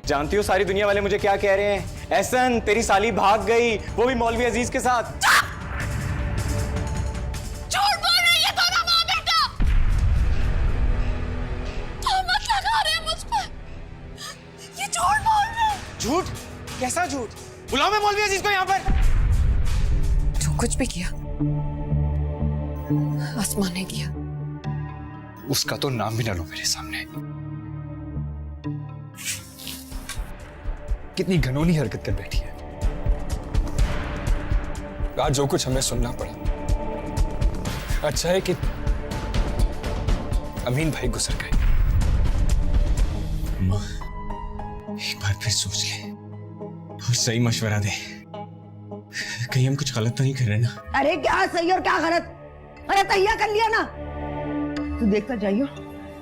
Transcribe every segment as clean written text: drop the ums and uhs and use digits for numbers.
जानती हो सारी दुनिया वाले मुझे क्या कह रहे हैं? एहसन, तेरी साली भाग गई, वो भी मौलवी अजीज के साथ। झूठ बोल रही है दोनों माँ बेटा। तोहमत लगा रहे हैं मुझ पर। ये झूठ बोल रहे हैं। झूठ? कैसा झूठ? बुलाओ मैं मौलवी अजीज को यहाँ पर। जो कुछ भी किया आसमान ने किया। उसका तो नाम भी ना लो मेरे सामने। कितनी घनौनी हरकत कर बैठी है। आज जो कुछ हमें सुनना पड़ा, अच्छा है कि अमीन भाई गुजर गए। एक बार फिर सोच ले और सही मशवरा दे। कहीं हम कुछ गलत तो नहीं कर रहे ना? अरे क्या सही और क्या गलत? अरे तैयार कर लिया ना। तू देखता जाइयो,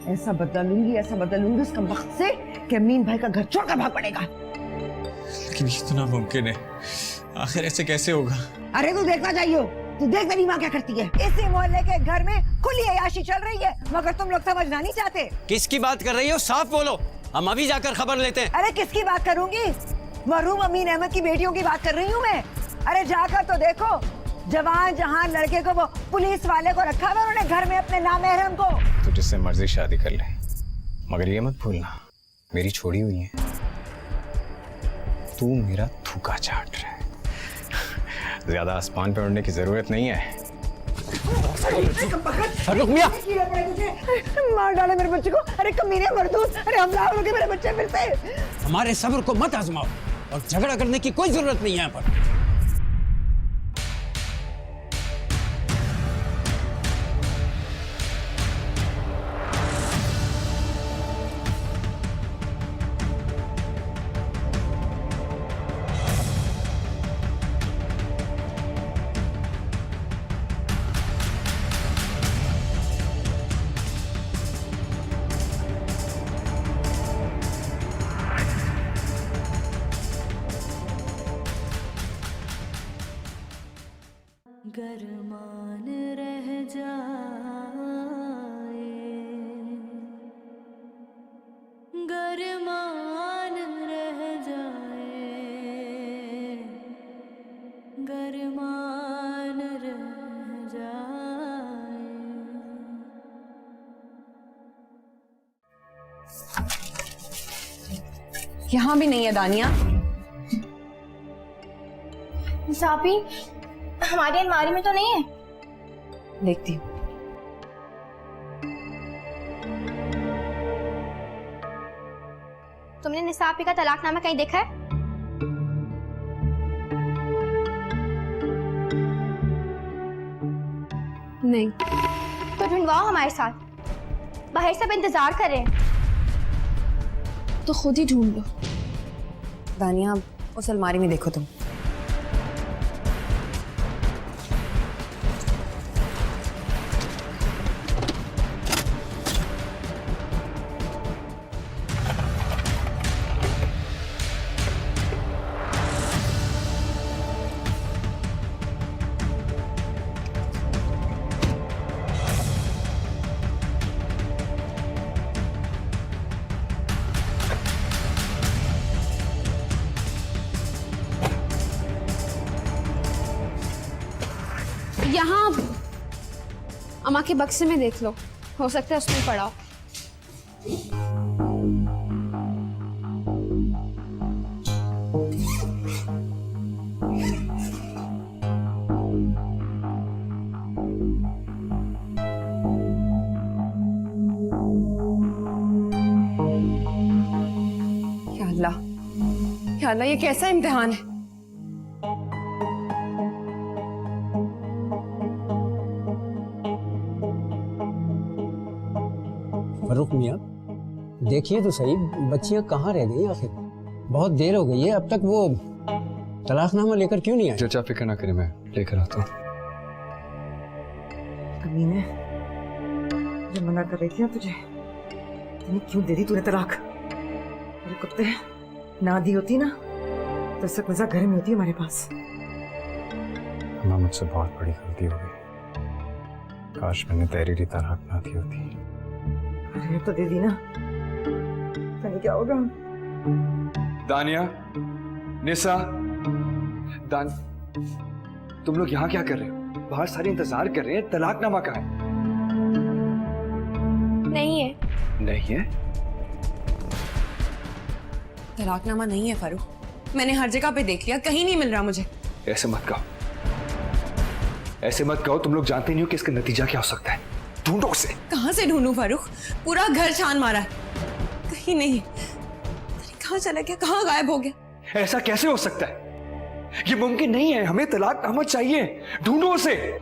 ऐसा बदला लूंगी उसका वक्त से कि अमीन भाई का घर छोड़कर भाग पड़ेगा। लेकिन ये तो नामुमकिन है। आखिर ऐसे कैसे होगा? अरे तू देखता जाइयो, तू देख तेरी माँ क्या करती है। इसी मोहल्ले के घर में खुली अय्याशी चल रही है, मगर तुम लोग समझना नहीं चाहते। किसकी बात कर रही हो? साफ बोलो, हम अभी जाकर खबर लेते हैं। अरे किसकी बात करूंगी? मरहूम अमीन अहमद की बेटियों की बात कर रही हूँ मैं। अरे जाकर तो देखो, जवान जहां लड़के को वो पुलिस वाले को रखा हुआ उन्होंने घर में अपने नामहरम को। तो जिससे मर्जी शादी कर ले, मगर ये मत भूलना मेरी छोड़ी हुई है। तू मेरा थूका चाट रहा है। ज्यादा आसमान पे उड़ने की जरूरत नहीं है। रुक मियां। मार डाले मेरे बच्चे को। अरे कमीने मरदूस, अरे हमला हो गए मेरे बच्चे फिर से। हमारे सब्र को मत आजमाओ और झगड़ा करने की कोई जरूरत नहीं है यहाँ पर। गरमान रह जाए, गरमान रह जाए, गरमान रह जाए। यहाँ भी नहीं है दानिया। सापी, हमारी अलमारी में तो नहीं है। देखती हूँ। तुमने निसापी का तलाकनामा कहीं देखा है? नहीं। तो ढूंढवाओ हमारे साथ, बाहर सब इंतजार कर रहे हैं। तो खुद ही ढूंढ लो। दानिया, उस अलमारी में देखो तुम। यहाँ अम्मा के बक्से में देख लो, हो सकता है उसमें पड़ा हो। या अल्लाह, ये कैसा इम्तिहान है? फर्रुख मियां, देखिए तो सही, बच्चियां कहाँ रह गई आखिर? बहुत देर हो गई है, अब तक वो तलाकनामा लेकर क्यों नहीं आए? चाचा फिक्र ना करे, मैं लेकर आता हूँ। कमीने, जो मना कर रही थी ना तुझे, तूने क्यों दे दी तूने तलाक? अरे कुत्ते, ना दी होती ना तो इस वक्त मजा घर में होती हमारे पास। अम्मा, मुझसे बहुत बड़ी गलती हो गई। काश मैंने तहरीरी तलाक ना दी होती। अरे तो दे दी ना, क्या होगा? दानिया, निसा, तुम लोग यहाँ क्या कर रहे हो? बाहर सारे इंतजार कर रहे हैं, तलाकनामा कहाँ है? नहीं है। नहीं है? तलाकनामा नहीं है फारूक, मैंने हर जगह पे देख लिया, कहीं नहीं मिल रहा मुझे। ऐसे मत कहो, ऐसे मत कहो। तुम लोग जानते नहीं हो कि इसका नतीजा क्या हो सकता है। ढूंढो उसे। कहाँ से ढूंढूं फारूक? पूरा घर छान मारा है, कहीं नहीं। कहाँ चला गया, कहाँ गायब हो गया? ऐसा कैसे हो सकता है? ये मुमकिन नहीं है। हमें तलाकनामा चाहिए। ढूंढो उसे।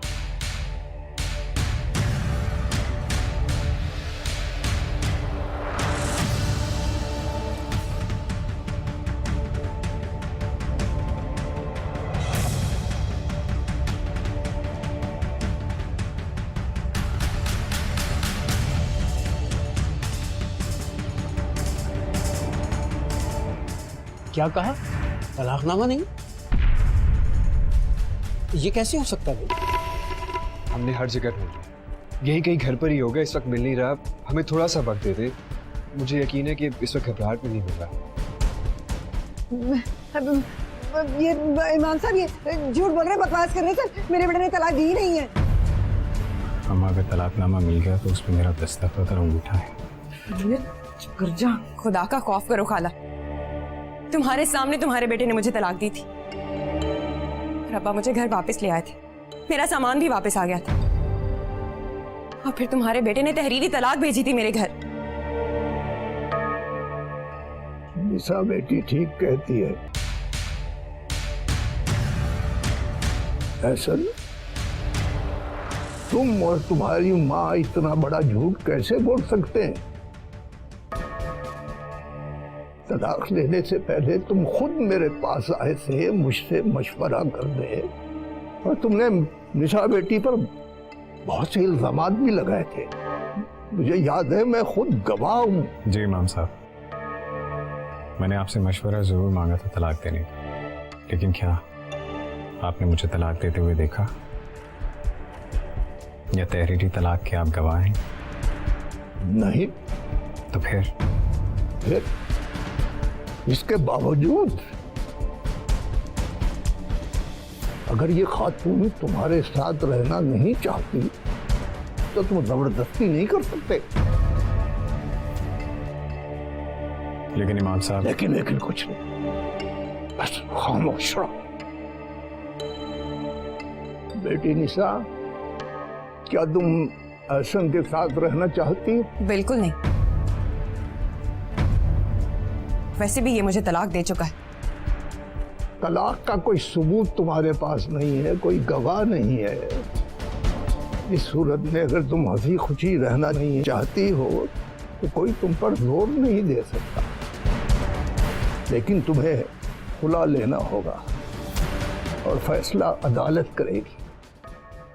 क्या कहा? तलाकनामा नहीं? ये कैसे हो सकता है? हमने हर जगह ढूंढ लिया, यही कहीं घर पर ही होगा। इस वक्त मिल नहीं रहा। हमें थोड़ा सा वक्त दे दे। मुझे यकीन है कि इस वक्त घबराहट में नहीं मिल रहा। ये इमाम साहब ये झूठ बोल रहे हैं, बकवास कर रहे हैं सर। मेरे बेटे ने तलाक दी ही नहीं है। अम्मा, अगर तलाकनामा मिल गया तो उसमें मेरा दस्तखत और अंगूठा है। कर जा। खुदा का खौफ करो खाला, तुम्हारे सामने तुम्हारे बेटे ने मुझे तलाक दी थी। रब्बा मुझे घर वापस ले आए थे, मेरा सामान भी वापस आ गया था, और फिर तुम्हारे बेटे ने तहरीरी तलाक भेजी थी मेरे घर। निशा बेटी ठीक कहती है। ऐसा तुम और तुम्हारी माँ इतना बड़ा झूठ कैसे बोल सकते हैं? तलाक लेने से पहले तुम खुद मेरे पास आए थे मुझसे मशवरा करने, और तुमने निशा बेटी पर बहुत से इल्जामात भी लगाए थे। मुझे याद है, मैं खुद गवाह हूँ। जी इमाम साहब, मैंने आपसे मशवरा जरूर मांगा था तलाक देने का, लेकिन क्या आपने मुझे तलाक देते हुए देखा? या तहरीरी तलाक के आप गवाह हैं? नहीं। तो फिर इसके बावजूद अगर ये खातून तुम्हारे साथ रहना नहीं चाहती तो तुम जबरदस्ती नहीं कर सकते। लेकिन इमाम साहब, लेकिन कुछ नहीं, बस खामोश रहो। बेटी निशा, क्या तुम एहसन के साथ रहना चाहती हो? बिल्कुल नहीं, वैसे भी ये मुझे तलाक दे चुका है। तलाक का कोई सबूत तुम्हारे पास नहीं है, कोई गवाह नहीं है। इस सूरत में अगर तुम हंसी खुशी रहना नहीं चाहती हो तो कोई तुम पर जोर नहीं दे सकता, लेकिन तुम्हें खुला लेना होगा और फैसला अदालत करेगी।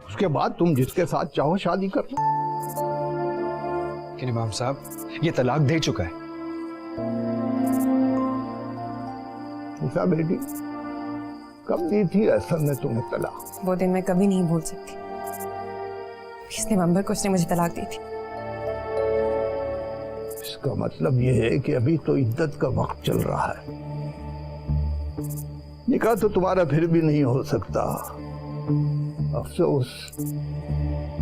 उसके बाद तुम जिसके साथ चाहो शादी कर लो। लेकिन इमाम साहब, ये तलाक दे चुका है। निशा बेटी, कब दी थी ऐसा ने तुम्हें तलाक? वो दिन मैं कभी नहीं भूल सकती। 20 नवंबर को उसने मुझे तलाक दी थी। इसका मतलब ये है कि अभी तो इद्दत का वक्त चल रहा है। निकाह तो तुम्हारा फिर भी नहीं हो सकता। अफसोस,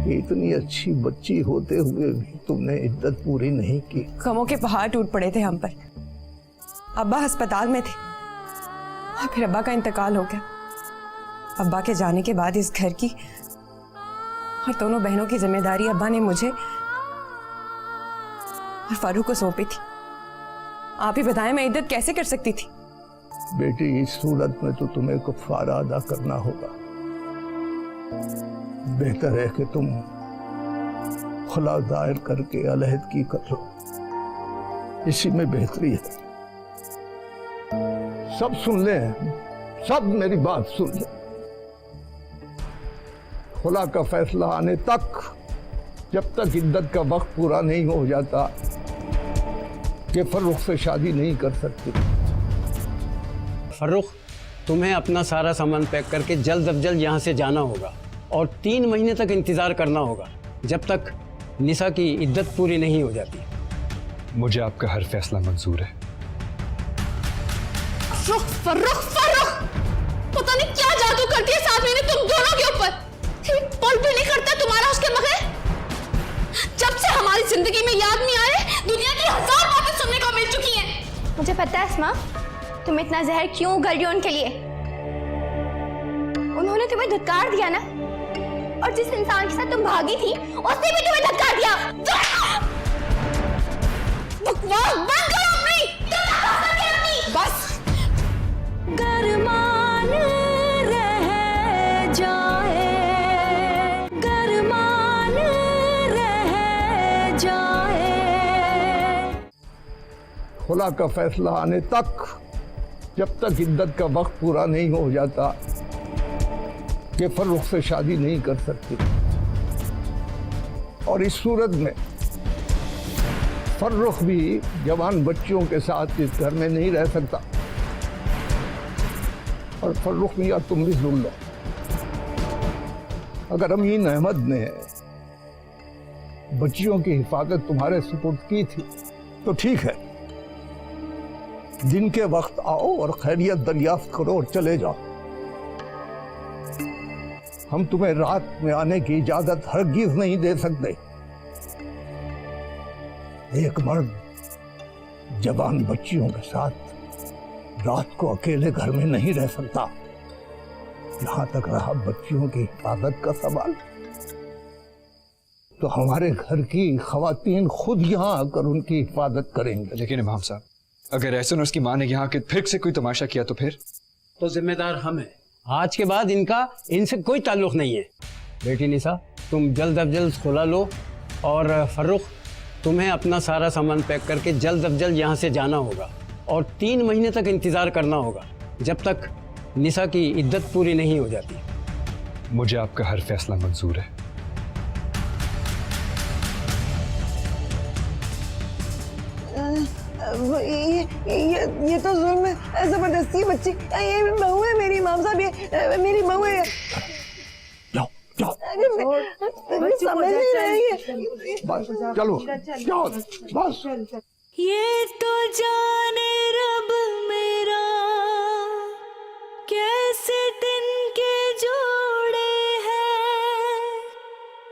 इतनी अच्छी बच्ची होते हुए भी तुमने इद्दत पूरी नहीं की। गमों के पहाड़ टूट पड़े थे हम पर। अब्बा अस्पताल में थे और फिर अब्बा का इंतकाल हो गया। अब्बा के जाने के बाद इस घर की और दोनों बहनों की जिम्मेदारी अब्बा ने मुझे और फारूक को सौंपी थी। आप ही बताएं, मैं इद्दत कैसे कर सकती थी? बेटी, इस सूरत में तो तुम्हें कफारा अदा करना होगा। बेहतर है कि तुम खुला दायर करके अलहदगी कर लो, इसी में बेहतरी है। सब सुन ले, सब मेरी बात सुन ले। खुला का फैसला आने तक, जब तक इद्दत का वक्त पूरा नहीं हो जाता, कि फर्रुख से शादी नहीं कर सकती। फर्रुख, तुम्हें अपना सारा सामान पैक करके जल्द अज जल्द यहाँ से जाना होगा और 3 महीने तक इंतजार करना होगा, जब तक निशा की इद्दत पूरी नहीं हो जाती। मुझे आपका हर फैसला मंजूर है, फर्रुख फर्रुख फर्रुख, पता नहीं क्या जादू करती है सामने ने तुम दोनों के ऊपर। एक पल भी नहीं करता तुम्हारा उसके बगैर। जब से हमारी जिंदगी में याद नहीं आए, दुनिया की 1000 बातें सुनने को मिल चुकी हैं। मुझे पता है अस्मा, तुम इतना जहर क्यों उगल रही हो उनके लिए। उन्होंने तुम्हें धुतकार दिया ना, और जिस इंसान के साथ तुम भागी थी उसने भी तुम्हें धुतकार दिया। बकवास बंद करो अपनी। बस गरमान रह जाए, गरमान रह जाए। खुला का फैसला आने तक, जब तक इद्दत का वक्त पूरा नहीं हो जाता, ये फर्रुख से शादी नहीं कर सकती। और इस सूरत में फर्रुख भी जवान बच्चियों के साथ इस घर में नहीं रह सकता। और फर्रुख मियां, तुम भी सुन लो, अगर अमीन अहमद ने बच्चियों की हिफाजत तुम्हारे सुपुर्द की थी तो ठीक है, दिन के वक्त आओ और खैरियत दरियाफ्त करो और चले जाओ। हम तुम्हें रात में आने की इजाजत हरगिज नहीं दे सकते। एक मर्द जवान बच्चियों के साथ रात को अकेले घर में नहीं रह सकता। यहां तक रहा बच्चियों की हिफाजत का सवाल, तो हमारे घर की खवातीन खुद यहां आकर उनकी हिफाजत करेंगे। लेकिन इमाम साहब, अगर ऐसा उसकी मां ने यहाँ के फिर से कोई तमाशा किया तो फिर? तो जिम्मेदार हम हैं। आज के बाद इनसे कोई ताल्लुक नहीं है। बेटी निशा, तुम जल्द अज जल्द खुला लो, और फर्रुख, तुम्हें अपना सारा सामान पैक करके जल्द अज जल्द यहाँ से जाना होगा, और 3 महीने तक इंतजार करना होगा, जब तक निशा की इद्दत पूरी नहीं हो जाती। मुझे आपका हर फैसला मंजूर है। ये तो जुल्म है, जबरदस्ती बच्ची। ये बहू है मेरी, इमाम साहब, ये मेरी बहू है। जाओ जाओ, अरे समझ नहीं रही है। बस चलो जाओ, बस। ये तो जाने रब मेरा कैसे दिन के जोड़े हैं,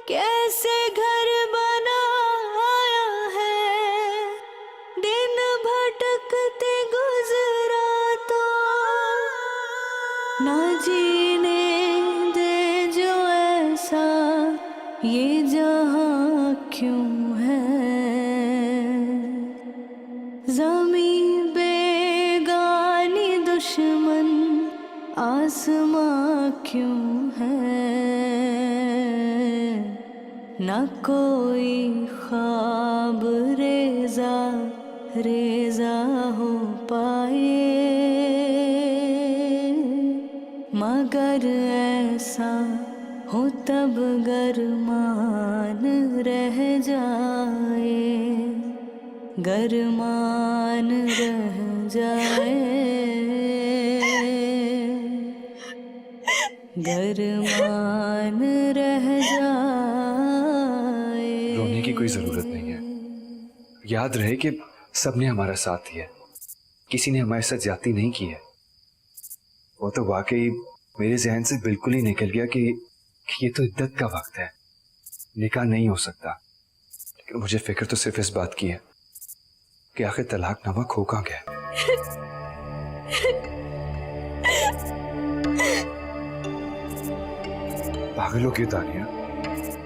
कैसे घर बनाया है, दिन भटकते गुजरा तो ना जीने दे जो ऐसा ये जहां क्यों है। ज़मीं बेगानी दुश्मन आसमां क्यों है, न कोई ख्वाब रेजा रेजा हो पाए, मगर ऐसा हो तब गरमान रह जाए, गरमान रह जाए, गरमान रह जाए। रोने की कोई जरूरत नहीं है। याद रहे कि सबने हमारा साथ दिया, किसी ने हमारे साथ ज्यादती नहीं की है। वो तो वाकई मेरे जहन से बिल्कुल ही निकल गया कि ये तो इद्दत का वक्त है, निकाह नहीं हो सकता। लेकिन मुझे फिक्र तो सिर्फ इस बात की है कि आखिर तलाकनामा खो कहाँ गया। पागल हो क्यों तानिया?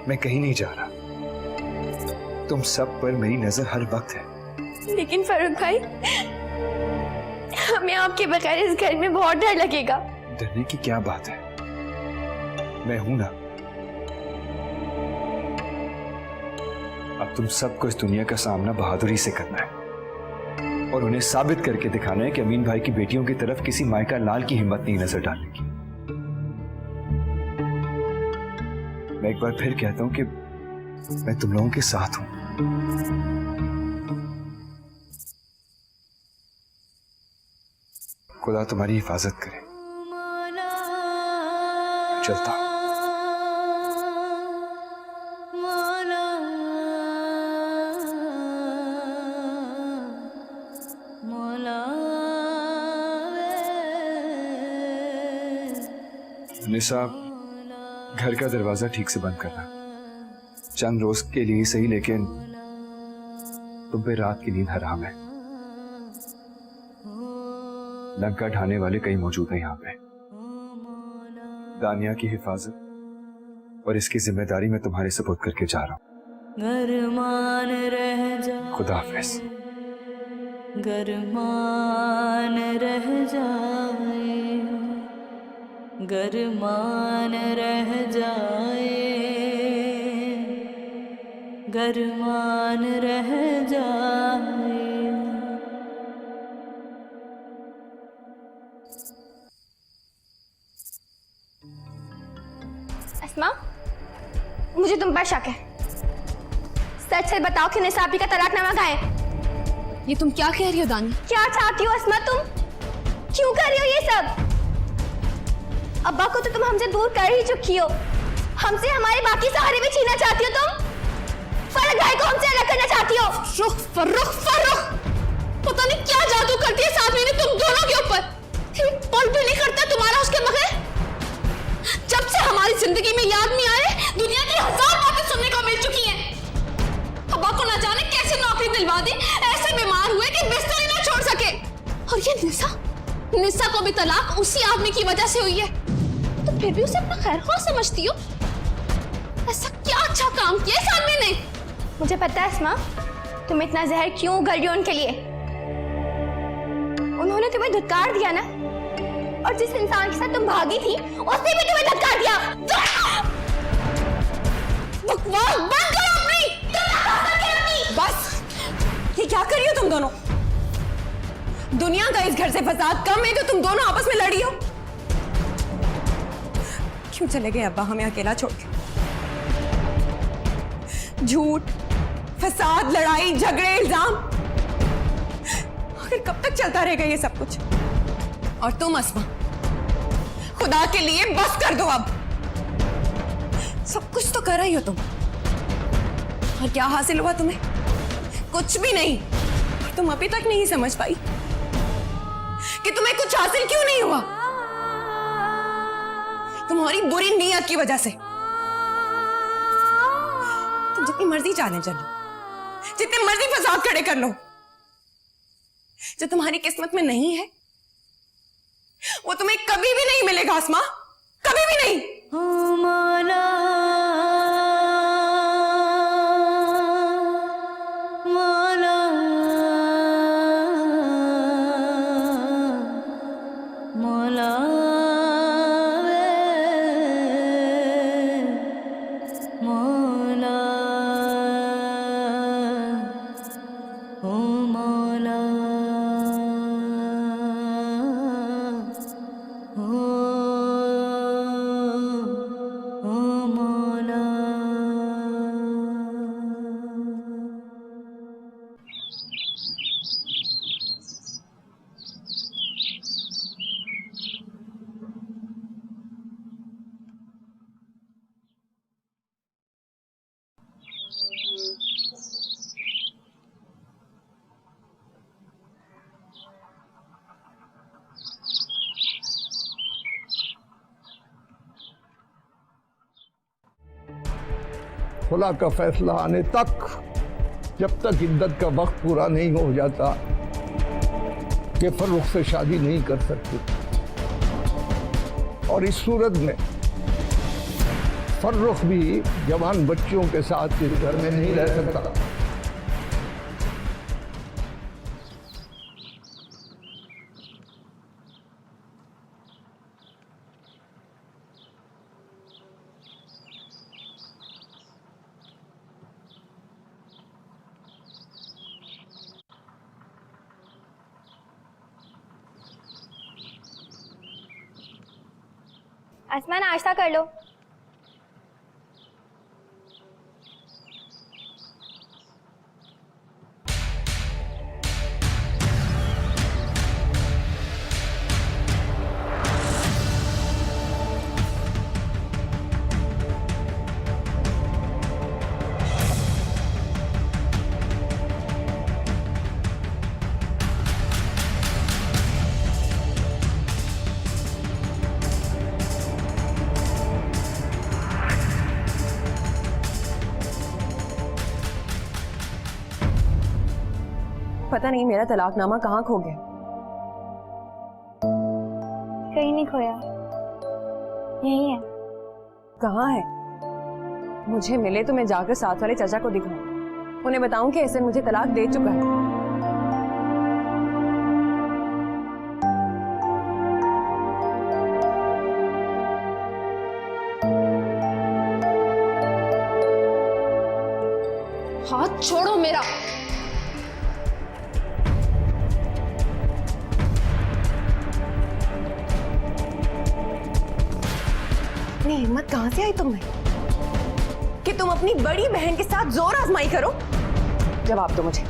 मैं कहीं नहीं जा रहा। तुम सब पर मेरी नजर हर वक्त है। लेकिन फरूक भाई, हमें आपके बगैर इस घर में बहुत डर लगेगा। डरने की क्या बात है, मैं हूं ना। अब तुम सबको इस दुनिया का सामना बहादुरी से करना है, और उन्हें साबित करके दिखाना है कि अमीन भाई की बेटियों की तरफ किसी मायका लाल की हिम्मत नहीं नजर डालने की। मैं एक बार फिर कहता हूं कि मैं तुम लोगों के साथ हूं। खुदा तुम्हारी हिफाजत करे। चलता हूं। मौला निशा, घर का दरवाजा ठीक से बंद करना। चंद रोज के लिए सही, लेकिन तुम पे रात की नींद हराम है। लंका ढाने वाले कई मौजूद हैं यहाँ पे। दानिया की हिफाजत और इसकी जिम्मेदारी मैं तुम्हारे सुपुर्द करके जा रहा हूँ। खुदा हाफिज। गरमान रह जाए, गरमान रह जाए, गरमान रह जाए। अस्मा, मुझे तुम पर शक है। सच सच बताओ कि निसाबी का तलाकनामा कहाँ है? ये तुम क्या कह रही हो दानी? क्या चाहती हो अस्मा तुम? क्यों कर रही हो ये सब? अब्बा को तो तुम हमसे दूर कर ही चुकी हो। हमसे हमारे बाकी सहारे भी छीनना चाहती हो तुम। फर्रुख भाई को हमसे अलग करना चाहती हो। फर्रुख पता नहीं क्या जादू करती है साथ में तुम दोनों के ऊपर। पल भी नहीं करता तुम्हारा उसके बगैर। जब से हमारी जिंदगी में याद नहीं आए, दुनिया की 1000 बातें सुनने को मिल चुकी हैं। अब्बा को ना जाने कैसे नौकरी दिलवा दी, ऐसे बीमार हुए कि बिस्तर ही ना छोड़ सके। और ये निशा को भी तलाक उसी आदमी की वजह से हुई है। तो फिर भी उसे अपना खैरख्वाह समझती हो। ऐसा क्या अच्छा काम किया इस आदमी ने? मुझे पता है अस्मा, तुम इतना जहर क्यों उगल रही हो उनके लिए। उन्होंने तुम्हें धुतकार दिया ना, और जिस इंसान के साथ तुम भागी थी उसने भी तुम्हें धक्का दिया। बकवास बंद करो अपनी। बस, ये क्या कर रही हो तुम दोनों? दुनिया का इस घर से फसाद कम है तो तुम दोनों आपस में लड़ी हो। क्यों चले गए अब्बा हमें अकेला छोड़ के? झूठ, फसाद, लड़ाई, झगड़े, इल्जाम, आखिर कब तक चलता रहेगा ये सब कुछ? और तुम अस्मा, खुदा के लिए बस कर दो अब। सब कुछ तो कर रही हो तुम, और क्या हासिल हुआ तुम्हें? कुछ भी नहीं। और तुम अभी तक नहीं समझ पाई कि तुम्हें कुछ हासिल क्यों नहीं हुआ। तुम्हारी बुरी नीयत की वजह से। तुम जितनी मर्जी जाने चलो, जितनी मर्जी फसाद खड़े कर लो, जो तुम्हारी किस्मत में नहीं है वो तुम्हें कभी भी नहीं मिलेगा अस्मा, कभी भी नहीं। मौला मौला मौला मौला ओ मौला ओ मौला। खुला का फैसला आने तक, जब तक इद्दत का वक्त पूरा नहीं हो जाता, कि फर्रुख से शादी नहीं कर सकती। और इस सूरत में फर्रुख भी जवान बच्चों के साथ इस घर में नहीं रह सकता। अस्मा, नाश्ता कर लो। पता नहीं मेरा तलाकनामा कहाँ खो गया। कहीं नहीं खोया, यही है। कहाँ है? मुझे मिले तो मैं जाकर साथ वाले चाचा को दिखाऊं, उन्हें बताऊं कि एहसन मुझे तलाक दे चुका है। हाथ छोड़ो मेरा। इतनी हिम्मत कहां से आई तुम्हें कि तुम अपनी बड़ी बहन के साथ जोर आजमाई करो? जवाब दो मुझे,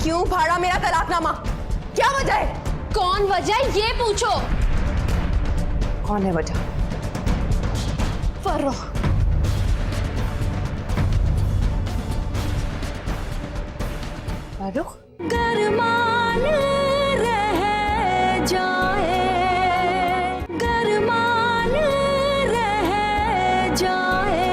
क्यों फाड़ा मेरा तलाकनामा? क्या वजह है? कौन वजह ये पूछो। कौन है वजह? फर्रुख। फारूक? गरमान रह जाए, गरमान रह जाए।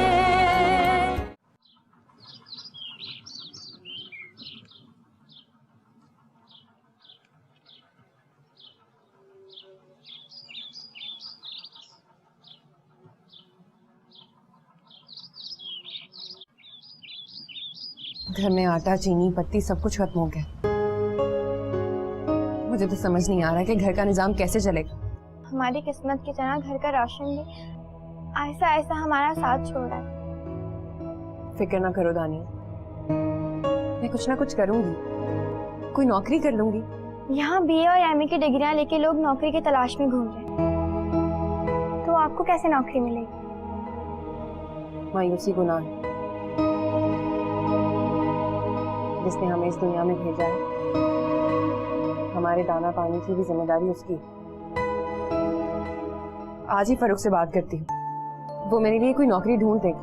घर में आटा, चीनी, पत्ती सब कुछ खत्म हो गया। मुझे तो समझ नहीं आ रहा कि घर का निजाम कैसे चलेगा। हमारी किस्मत की तरह घर का राशन भी ऐसा ऐसा हमारा साथ छोड़ रहा है। फिक्र ना करो दानिया, मैं कुछ ना कुछ करूंगी, कोई नौकरी कर लूंगी। यहाँ BA और MA की डिग्रियां लेके लोग नौकरी की तलाश में घूम रहे हैं, तो आपको कैसे नौकरी मिलेगी? मायूसी गुनाह है, जिसने हमें इस दुनिया में भेजा है, हमारे दाना पानी की भी जिम्मेदारी उसकी। आज ही फरूख से बात करती हूँ, वो मेरे लिए कोई नौकरी ढूंढ देगा।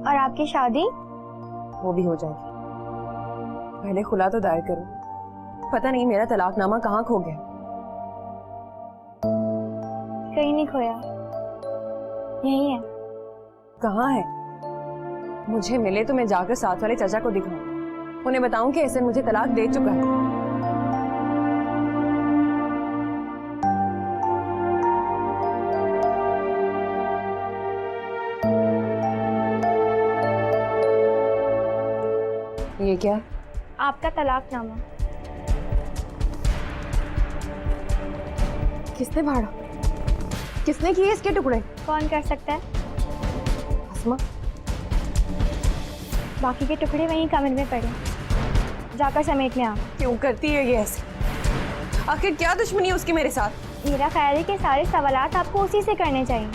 और आपकी शादी? वो भी हो जाएगी। पहले खुला तो दायर करो। पता नहीं मेरा तलाकनामा कहाँ खो गया। कहीं नहीं खोया, यही है। कहाँ है? मुझे मिले तो मैं जाकर साथ वाले चाचा को दिखाऊं, उन्हें बताऊं कि एहसन मुझे तलाक दे चुका है। ये क्या है? आपका तलाकनामा। किसने फाड़ा? किसने किए इसके टुकड़े? कौन कर सकता है? अस्मा? बाकी के टुकड़े वहीं कमरे में पड़े, जाकर समेट में आ। क्यों करती है ये ऐसे? आखिर क्या दुश्मनी है उसकी मेरे साथ? मेरा ख्याल है कि सारे सवालात आपको उसी से करने चाहिए।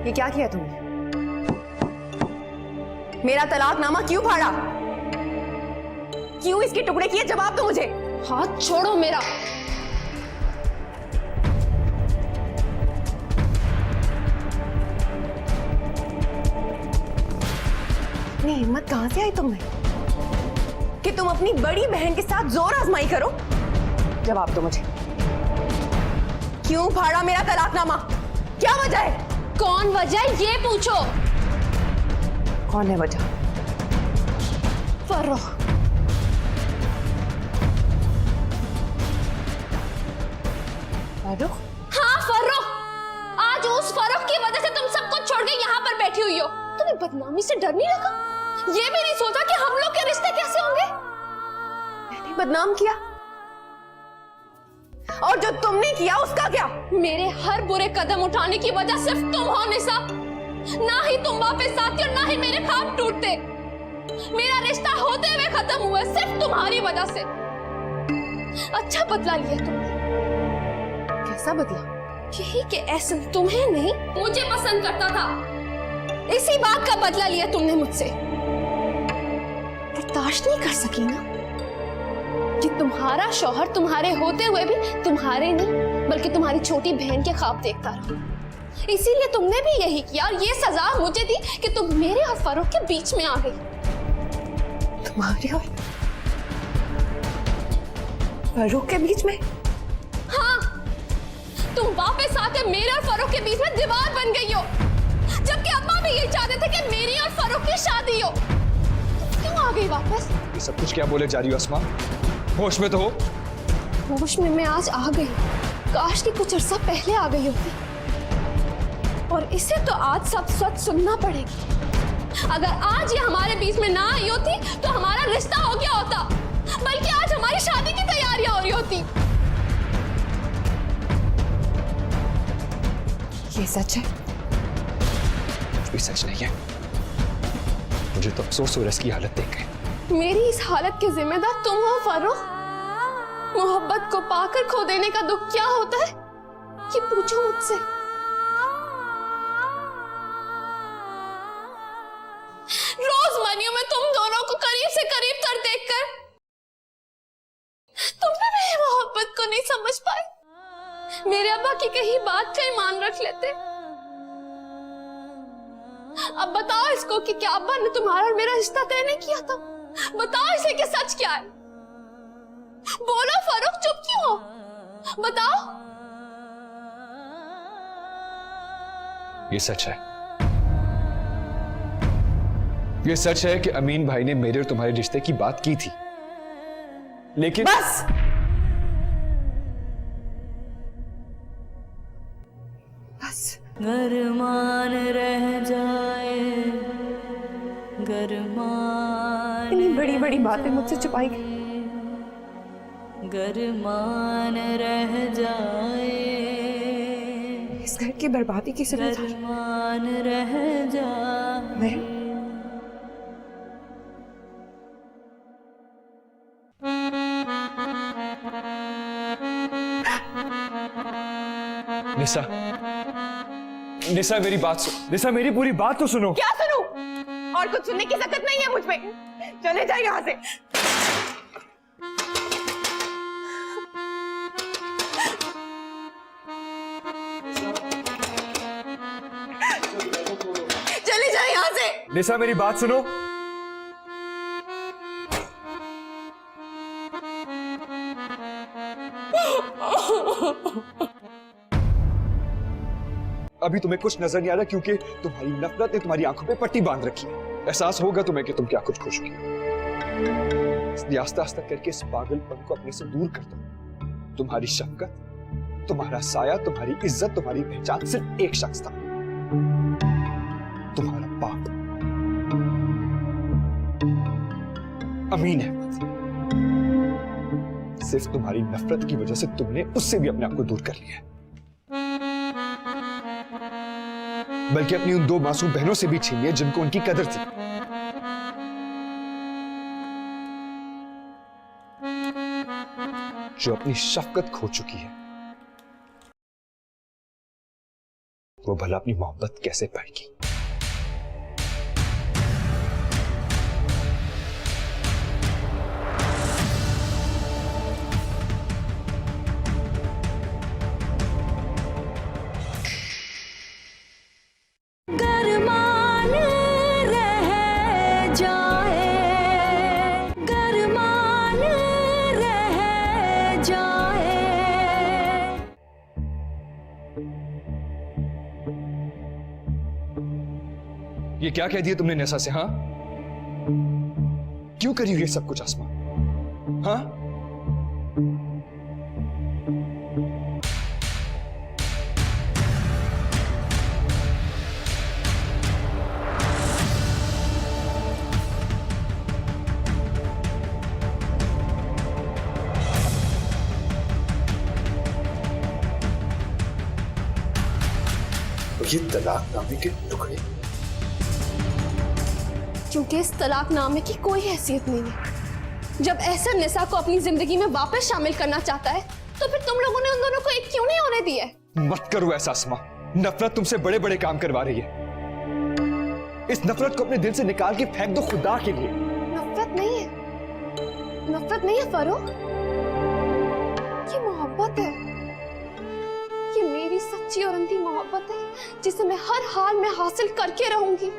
ये क्या किया तुमने? मेरा तलाकनामा क्यों फाड़ा? क्यों इसके टुकड़े किए? जवाब दो मुझे। हाथ छोड़ो मेरा। इतनी हिम्मत कहां से आई तुम्हें कि तुम अपनी बड़ी बहन के साथ जोर आजमाई करो? जवाब दो मुझे, क्यों फाड़ा मेरा तलाकनामा? क्या वजह है? कौन वजह ये पूछो। कौन है वजह? फर्रुख। फारूक? हाँ फर्रुख, आज उस फर्रुख की वजह से तुम सब कुछ छोड़ के यहाँ पर बैठी हुई हो। तुम्हें बदनामी से डर नहीं लगा? ये भी नहीं सोचा कि हम लोग के रिश्ते कैसे होंगे? मैंने बदनाम किया? और जो तुमने किया उसका क्या? मेरे हर बुरे कदम उठाने की वजह सिर्फ तुम हो निशा। ना ही तुम वापस आती और ना ही मेरे ख्वाब टूटते। मेरा रिश्ता होते हुए खत्म हुआ सिर्फ तुम्हारी वजह से। अच्छा बदला लिया तुमने। कैसा बदला? यही कि एहसन तुम्हें नहीं मुझे पसंद करता था, इसी बात का बदला लिया तुमने मुझसे। बर्दाश्त नहीं कर सकी ना कि तुम्हारा शौहर तुम्हारे होते हुए भी तुम्हारे नहीं बल्कि तुम्हारी छोटी बहन के ख्वाब देखता रहा। इसीलिए तुमने भी यही किया और ये सजा मुझे दी कि तुम मेरे और फरूख के बीच में आ गई। तुम्हारे और फरूख के बीच में? हाँ, तुम वापस आके मेरे और फरूख के बीच में दीवार बन गई हो, जबकि अम्मा भी ये चाहते थे कि मेरी और फरूख की शादी हो। क्यों आ गई वापस? ये सब कुछ क्या बोले जा रही हो अस्मा? होश में तो हो। होश में मैं आज आ गई, काश की कुछ अरसा पहले आ गई होती। और इसे तो आज सब सच सुनना पड़ेगी। अगर आज ये हमारे बीच में ना आई होती तो हमारा रिश्ता हो गया होता, बल्कि आज हमारी शादी की तैयारियां हो रही होती। ये सच है? ये सच नहीं है। मुझे तो अफसोस हो रहा है इसकी हालत देख के। मेरी इस हालत के जिम्मेदार तुम हो फरूख। मोहब्बत को पाकर खो देने का दुख क्या होता है ये पूछो मुझसे। रोजमर्रा में तुम दोनों को करीब से करीब कर देखकर तुम भी मेरी मोहब्बत को नहीं समझ पाए। मेरे अब्बा की कही बात का ईमान रख लेते। अब बताओ इसको कि क्या अब्बा ने तुम्हारा और मेरा रिश्ता तय नहीं किया था? बताओ इसे कि सच क्या है। बोलो फरूख, चुप क्यों हो? बताओ। ये सच है। ये सच है कि अमीन भाई ने मेरे और तुम्हारे रिश्ते की बात की थी, लेकिन बस बस गरमान रह जाए, गरमान इतनी बड़ी बड़ी बातें मुझसे छुपाई गई। गरमान रह जाए, इस घर की बर्बादी की जिम्मेदार गरमान रह जाए। मैं? निशा, निशा मेरी बात सुन। निशा मेरी पूरी बात तो सुनो। क्या सुनूं? और कुछ सुनने की ताकत नहीं है मुझ में। चले जाए यहाँ से। चले जाए यहाँ से। निशा मेरी बात सुनो। अभी तुम्हें कुछ नजर नहीं आ रहा क्योंकि तुम्हारी नफरत ने तुम्हारी आंखों पे पट्टी बांध रखी है। एहसास होगा तुम्हें कि तुम क्या कुछ खुश की हो। इसलिए आस्ता आस्ता करके इस पागलपन को अपने से दूर कर दो। तुम्हारी शफकत, तुम्हारा साया, तुम्हारी इज्जत, तुम्हारी पहचान सिर्फ एक शख्स था, तुम्हारा बाप अमीन अहमद। सिर्फ तुम्हारी नफरत की वजह से तुमने उससे भी अपने आप को दूर कर लिया है, बल्कि अपनी उन दो मासूम बहनों से भी छीन लिया जिनको उनकी कदर थी। जो अपनी शफकत खो चुकी है वो भला अपनी मोहब्बत कैसे पाएगी? गरमान रह जाए, गरमान रह जाए। ये क्या कह दिया तुमने निशा से? हाँ, क्यों करी ये सब कुछ आसमा? हाँ, ये तलाकनामे के टुकड़े, क्योंकि इस तलाकनामे की कोई हैसियत नहीं है। जब एहसन निसा को अपनी जिंदगी में वापस शामिल करना चाहता है तो फिर तुम लोगों ने उन दोनों को एक क्यों नहीं होने दिया? मत करो ऐसा आसमा। नफरत तुमसे बड़े बड़े काम करवा रही है। इस नफरत को अपने दिल से निकाल के फेंक दो खुदा के लिए। नफरत नहीं है, नफरत नहीं है फरूख, ये मोहब्बत है। ये मेरी सच्ची और अंधी मोहब्बत है जिसे मैं हर हाल में हासिल करके रहूंगी।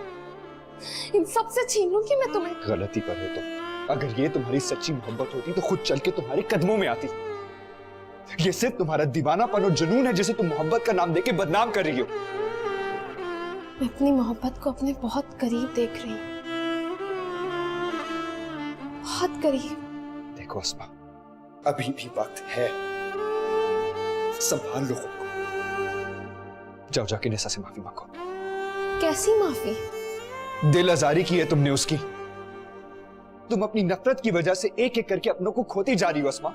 इन सब से छीन लूंगी मैं तुम्हें। गलती पर हो तुम। अगर ये तुम्हारी सच्ची मोहब्बत होती तो खुद चल के तुम्हारे कदमों में आती। ये सिर्फ तुम्हारा दीवानापन और जुनून है जिसे तुम मोहब्बत का नाम देके बदनाम कर रही हो। मैं अपनी मोहब्बत को अपने बहुत करीब देख रही हूँ, बहुत करीब। देखो अस्मा, अभी भी वक्त है, संभाल लो खुद को। जाओ जाके निसा से माफी मांगो। कैसी माफी? दिल आजारी की है तुमने उसकी। तुम अपनी नफरत की वजह से एक एक करके अपनों को खोती जा रही हो अस्मा।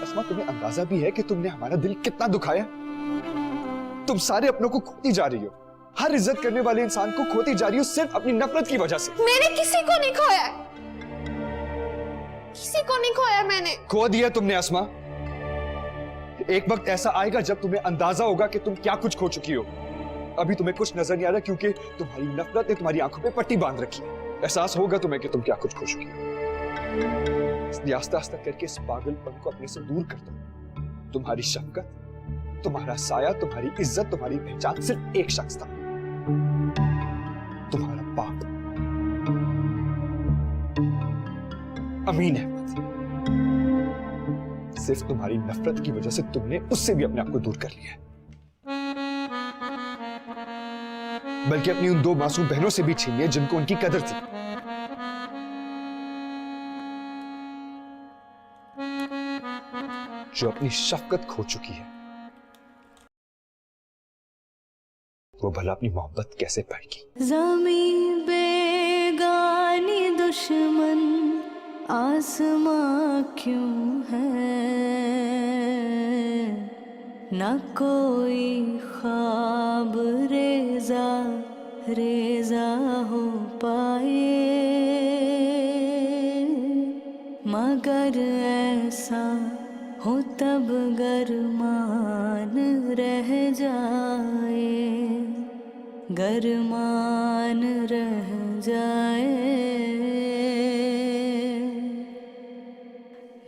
अस्मा, तुम्हें अंदाजा भी है कि तुमने हमारा दिल कितना दुखाया? तुम सारे अपनों को खोती जा रही हो, हर इज्जत करने वाले इंसान को खोती जा रही हो सिर्फ अपनी नफरत की वजह से। मैंने किसी को नहीं खोया, किसी को नहीं खोया मैंने। खो दिया तुमने अस्मा। एक वक्त ऐसा आएगा जब तुम्हें अंदाजा होगा कि तुम क्या कुछ खो चुकी हो। अभी तुम्हें कुछ नजर नहीं आ रहा क्योंकि तुम्हारी नफरत ने तुम्हारी आंखों पे पट्टी बांध रखी है। एहसास होगा तुम्हें कि तुम क्या कुछ खो चुकी हो। इसलिए आस्ता आस्ता करके इस पागलपन को अपने से दूर कर दो। तुम्हारी शफकत, तुम्हारा साया, तुम्हारी इज्जत, तुम्हारी पहचान सिर्फ एक शख्स था, तुम्हारा बाप अमीन अहमद। सिर्फ तुम्हारी नफरत की वजह से तुमने उससे भी अपने आप को दूर कर लिया है, बल्कि अपनी उन दो मासूम बहनों से भी छीन लिया जिनको उनकी कदर थी। जो अपनी शफकत खो चुकी है वो भला अपनी मोहब्बत कैसे पाएगी? ज़मीं बेगानी दुश्मन आसमां क्यों है, ना कोई ख्वाब रेजा रेजा हो पाए, मगर ऐसा हो तब गरमान रह जाए, गरमान रह जाए,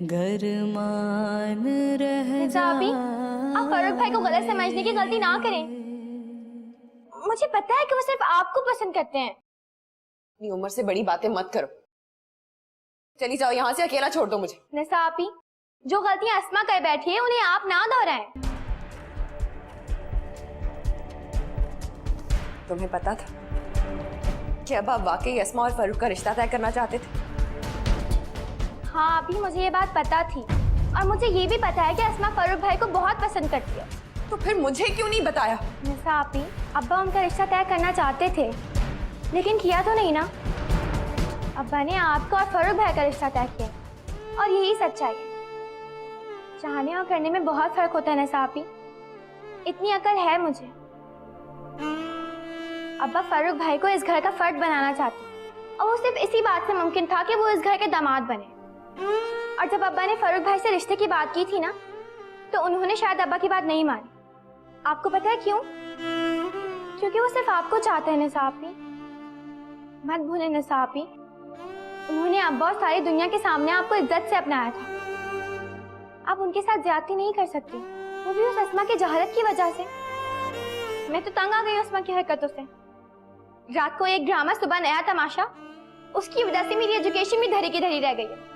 गरमान रह जाए। आप फरूख भाई को गलत समझने की गलती ना करें। मुझे पता है कि वो सिर्फ आपको पसंद करते हैं। अपनी उम्र से बड़ी बातें मत करो। चली जाओ यहाँ से, अकेला छोड़ दो मुझे। निसा आपी, जो गलतियां अस्मा कर बैठी है उन्हें आप ना दोहराएं। तुम्हें पता था कि अब आप वाकई अस्मा और फरूख का रिश्ता तय करना चाहते थे? हाँ अभी मुझे ये बात पता थी, और मुझे ये भी पता है कि अस्मा फरूख भाई को बहुत पसंद करती है। तो फिर मुझे क्यों नहीं बताया? निसा आपी, अब्बा उनका रिश्ता तय करना चाहते थे लेकिन किया तो नहीं ना। अब्बा ने आपको और फरूख भाई का रिश्ता तय किया, और यही सच्चाई है। चाहने और करने में बहुत फर्क होता है निसा आपी, इतनी अकल है मुझे। अब्बा फरूख भाई को इस घर का फर्द बनाना चाहते, और वो सिर्फ इसी बात से मुमकिन था कि वो इस घर के दामाद बने। और जब अब्बा ने फरूख भाई से रिश्ते की बात की थी ना, तो उन्होंने शायद अब्बा की बात नहीं मानी। आपको पता है क्यों? क्योंकि वो सिर्फ आपको चाहते हैं निसा आपी। मत भूलें निसा आपी, उन्होंने अब्बा और सारी दुनिया के सामने आपको इज्जत से अपनाया था। आप उनके साथ ज्यादती नहीं कर सकती, वो भी उस अस्मा की जहालत की वजह से। मैं तो तंग आ गई अस्मा की हरकतों से। रात को एक ड्रामा, सुबह नया तमाशा, उसकी वजह से मेरी एजुकेशन भी धरी की धरी रह गई है।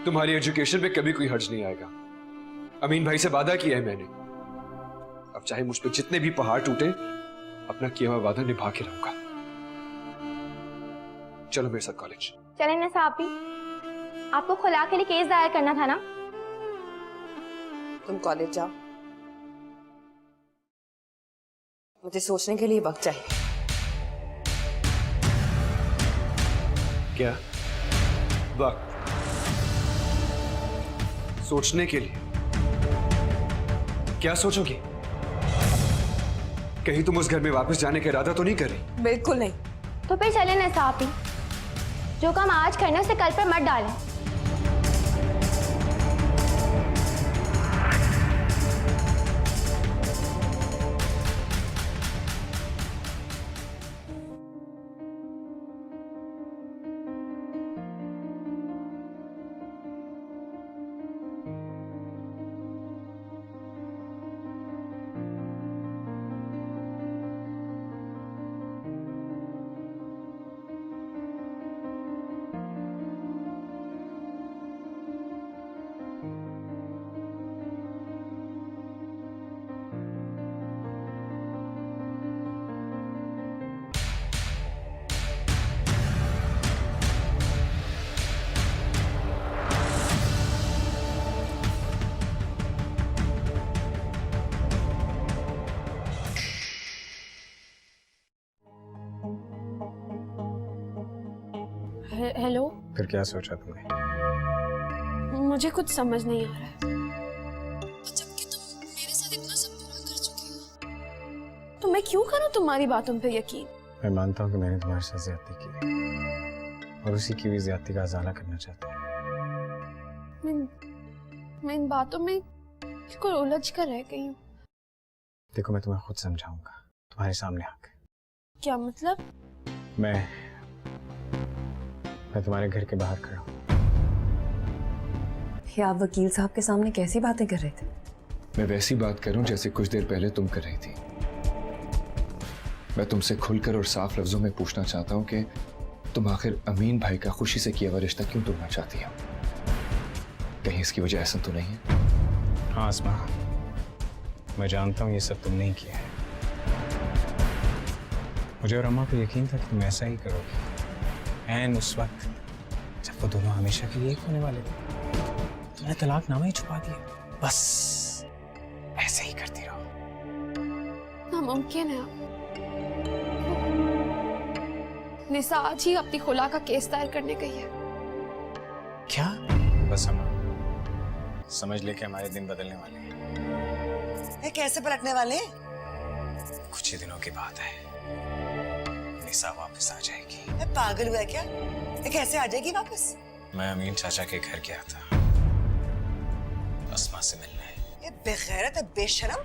तुम्हारी एजुकेशन में कभी कोई हर्ज नहीं आएगा। अमीन भाई से वादा किया है मैंने। अब चाहे मुझ पे जितने भी पहाड़ टूटे, अपना किया हुआ वादा निभा के रहूंगा। चलो मेरे साथ कॉलेज। चलें निसा आपी, आपको खुला के लिए केस दायर करना था ना। तुम कॉलेज जाओ, मुझे सोचने के लिए वक्त चाहिए। क्या वक्त? सोचने के लिए? क्या सोचोगी? कहीं तुम उस घर में वापस जाने का इरादा तो नहीं कर रही? बिल्कुल नहीं। तो फिर चलें निसा आपी, जो काम आज करना उसे कल पर मत डालें। हेलो। फिर क्या सोचा तुमने? मुझे कुछ समझ नहीं आ रहा है। जबकि तुम मेरे साथ इतना सब बुरा कर चुके हो। तो मैं क्यों करूं तुम्हारी बातों पे यकीन? मैं मानता हूँ कि मैंने तुम्हारे साथ ज्यादती की और उसी की भी ज्यादती का अजाला करना चाहता हूँ। मैं इन बातों में बिल्कुल उलझ कर रह गई हूँ। देखो, मैं तुम्हें खुद समझाऊंगा तुम्हारे सामने आकर। क्या मतलब? मैं तुम्हारे घर के बाहर खड़ा हूँ। ये आप वकील साहब के सामने कैसी बातें कर रहे थे? मैं वैसी बात करूं जैसे कुछ देर पहले तुम कर रही थी। मैं तुमसे खुलकर और साफ लफ्जों में पूछना चाहता हूं कि तुम आखिर अमीन भाई का खुशी से किया हुआ रिश्ता क्यों तोड़ना चाहती हो? कहीं इसकी वजह ऐसा तो नहीं है? हाँ आसमा, मैं जानता हूँ ये सब तुमने ही किया है। मुझे और अम्मा को यकीन था कि तुम ऐसा ही करोगे। एन उस वक्त जब वो दोनों हमेशा के लिए एक होने वाले थे, तुमने तलाकनामा ही छुपा दिया। बस ऐसे ही करती रहो। नामुमकिन है। निसा आज ही अपनी खुला का केस दायर करने गई है। क्या? बस अम्मा, समझ ले कि हमारे दिन बदलने वाले हैं। ये कैसे पलटने वाले? कुछ ही दिनों की बात है, निसा वापस आ जाएगी। मैं पागल हुआ क्या? ये कैसे आ जाएगी वापस? मैं अमीन चाचा के घर गया था अस्मा से मिलने। ये बेगैरत है, बेशरम।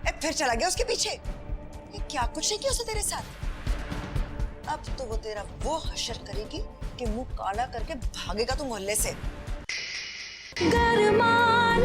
ये फिर चला गया उसके पीछे। ये क्या कुछ नहीं किया उसने तेरे साथ? अब तो वो तेरा वो हशर करेगी कि मुंह काला करके भागेगा तू मोहल्ले से। गरमान